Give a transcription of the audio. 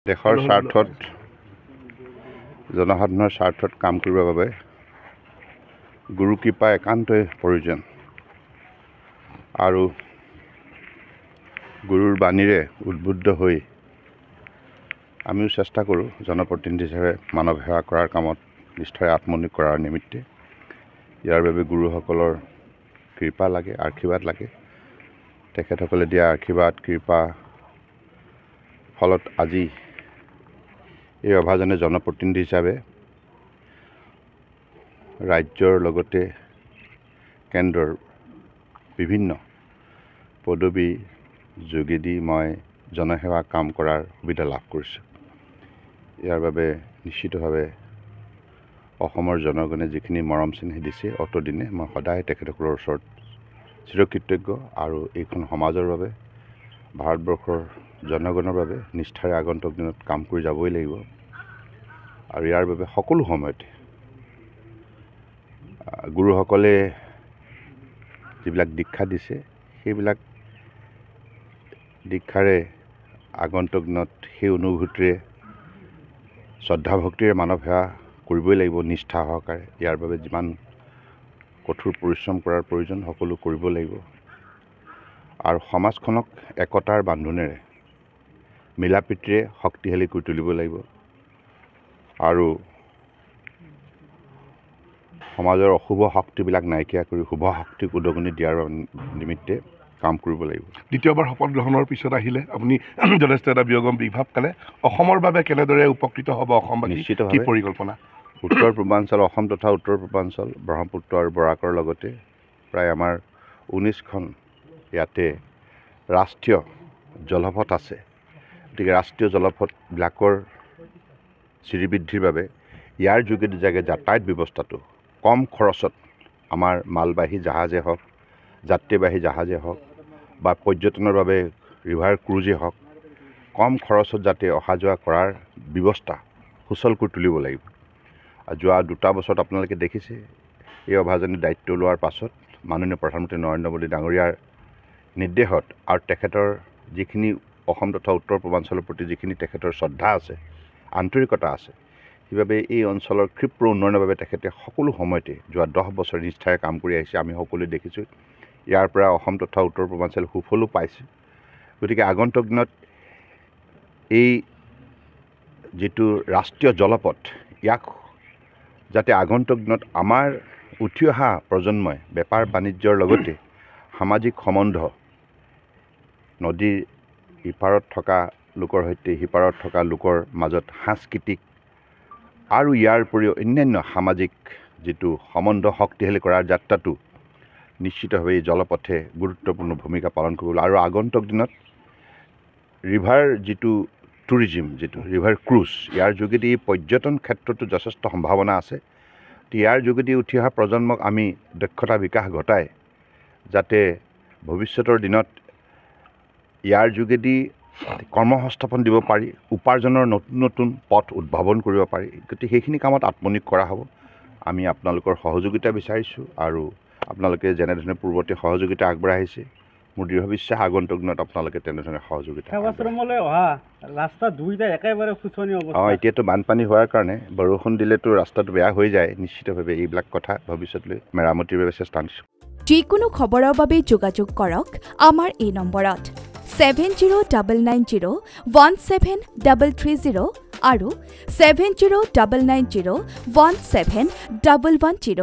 দেশৰ স্বাৰ্থত জনসাধাৰণৰ স্বাৰ্থত কাম কৰিবৰ বাবে গুৰু কৃপা একান্তই প্ৰয়োজন আৰু গুৰুৰ বাণীৰে উদ্বুদ্ধ হৈ আমিও চেষ্টা কৰোঁ জনপ্ৰতিনিধি হিচাপে মানৱ সেৱা কৰাৰ কামত নিষ্ঠাৰে আত্মনিয়োগ কৰাৰ নিমিত্তে ইয়াৰ বাবে গুৰুসকলৰ কৃপা লাগে আশীৰ্বাদ লাগে তেখেতসকলে দিয়া আশীৰ্বাদ কৃপা ফলত আজি এই অভাজনে জনপ্ৰতিনিধি হিচাপে ৰাজ্যৰ লগতে কেন্দ্ৰৰ বিভিন্ন পদবী যোগেদি মই জনসেৱা কাম কৰাৰ সুবিধা লাভ কৰিছোঁ ইয়াৰ বাবে নিশ্চিতভাৱে অসমৰ জনগণে যিখিনি মৰম চেনেহ দিছে অতদিনে মই সদায় তেখেতসকলৰ ওচৰত চিৰকৃতজ্ঞ আৰু এইখন সমাজৰ বাবে ভাৰতবৰ্ষৰ জনগণৰ বাবে নিষ্ঠাৰে আগন্তুক দিনত কাম কৰি যাবই লাগিব আৰু ইয়াৰ বাবে সকলো সময়তে গুৰুসকলে যিবিলাক দীক্ষা দিছে সেইবিলাক দীক্ষাৰে আগন্তুক দিনত সেই অনুভূতিৰে শ্ৰদ্ধা ভক্তিৰে মানৱ সেৱা কৰিবই লাগিব নিষ্ঠা সহকাৰে ইয়াৰ বাবে যিমান কঠোৰ পৰিশ্ৰম কৰাৰ প্ৰয়োজন সকলো কৰিব লাগিব আৰু সমাজখনক একতাৰ বান্ধোনেৰে মিলাপ্ৰীতিৰে শক্তিশালী কৰি তুলিব লাগিব আৰু সমাজৰ অশুভ শক্তিবিলাক নাইকিয়া কৰি শুভ শক্তিক উদগনি দিয়াৰ নিমিত্তে কাম কৰিব লাগিব দ্বিতীয়বাৰ শপত গ্ৰহণৰ পিছত আহিলে আপুনি যথেষ্ট এটা বিয়োগম বিভাৱ কালে অসমৰ বাবে কেনেদৰে উপকৃত হ'ব অসমবাসী নিশ্চিতভাৱে কি পৰিকল্পনা উত্তৰ পূৰ্বাঞ্চল অসম তথা উত্তৰ পূৰ্বাঞ্চল ব্ৰহ্মপুত্ৰ আৰু বৰাকৰ লগতে প্ৰায় আমাৰ 19খন ইয়াতে ৰাষ্ট্ৰীয় জলপথ আছে গতিকে ৰাষ্ট্ৰীয় জলপথবিলাকৰ শ্ৰীবৃদ্ধিৰ বাবে ইয়াৰ যোগেদি যাতে যাতায়াত ব্যৱস্থাটো কম খৰচত আমাৰ মালবাহী জাহাজে হওক যাত্ৰীবাহী জাহাজে হওক বা পৰ্যটনৰ বাবে ৰিভাৰ ক্ৰুজে হওক কম খৰচত যাতে অহা যোৱা কৰাৰ ব্যৱস্থা সুচল কৰি তুলিব লাগিব আৰু যোৱা 2 বছৰত আপোনালোকে দেখিছে এই অভাজনে দায়িত্ব লোৱাৰ পাছত মাননীয় প্ৰধানমন্ত্ৰী নৰেন্দ্ৰ মোদী ডাঙৰীয়াৰ নিৰ্দেশত আৰু তেখেতৰ যিখিনি অসম তথা উত্তৰ পূৰ্বাঞ্চলৰ প্ৰতি যিখিনি তেখেতৰ শ্ৰদ্ধা আছে আন্তৰিকতা আছে সেইবাবে এই অঞ্চলৰ ক্ষীপ্ৰ উন্নয়নৰ বাবে তেখেতে সকলো সময়তে যোৱা 10 বছৰ নিষ্ঠাৰে কাম কৰি আহিছে আমি সকলোৱে দেখিছোঁ ইয়াৰ পৰা অসম তথা উত্তৰ পূৰ্বাঞ্চল সুফলো পাইছে গতিকে আগন্তুক দিনত এই যিটো ৰাষ্ট্ৰীয় জলপথ ইয়াক যাতে আগন্তুক দিনত আমাৰ উঠি অহা প্ৰজন্মই বেপাৰ বাণিজ্যৰ লগতে সামাজিক সম্বন্ধ নদীৰ ইপাৰত থকা লোকৰ সৈতে সিপাৰত থকা লোকৰ মাজত সাংস্কৃতিক আৰু ইয়াৰ উপৰিও অন্যান্য সামাজিক যিটো সম্বন্ধ শক্তিশালী কৰাৰ যাত্ৰাটো নিশ্চিতভাৱে এই জলপথে গুৰুত্বপূৰ্ণ ভূমিকা পালন কৰিব আৰু আগন্তুক দিনত ৰিভাৰ যিটো টুৰিজিম যিটো ৰিভাৰ ক্ৰুজ ইয়াৰ যোগেদি পৰ্যটন ক্ষেত্ৰতো যথেষ্ট সম্ভাৱনা আছে ইয়াৰ যোগেদি উঠি অহা প্ৰজন্মক আমি দক্ষতা বিকাশ ঘটাই যাতে ভৱিষ্যতৰ দিনত ইয়াৰ যোগেদি কৰ্মসংস্থাপন দিব পাৰি উপাৰ্জনৰ নতুন নতুন পথ উদ্ভাৱন কৰিব পাৰি গতিকে সেইখিনি কামত আত্মনিয়োগ কৰা হ'ব আমি আপোনালোকৰ সহযোগিতা বিচাৰিছোঁ আৰু আপোনালোকে যেনেধৰণে পূৰ্বতে সহযোগিতা আগবঢ়াইছে মোৰ দৃঢ় বিশ্বাস আগন্তুক দিনত আপোনালোকে তেনেধৰণে সহযোগিতা ৰাস্তা দুইটা একেবাৰে শোচনীয় অৱস্থা এতিয়াতো বানপানী হোৱাৰ কাৰণে বৰষুণ দিলেতো ৰাস্তাটো বেয়া হৈ যায় নিশ্চিতভাৱে এইবিলাক কথা ভৱিষ্যতলৈ মেৰামতিৰ বাবে চেষ্টা কৰিছোঁ যিকোনো খবৰৰ বাবে যোগাযোগ কৰক আমাৰ এই নম্বৰত 7099017330 আৰু 7099017110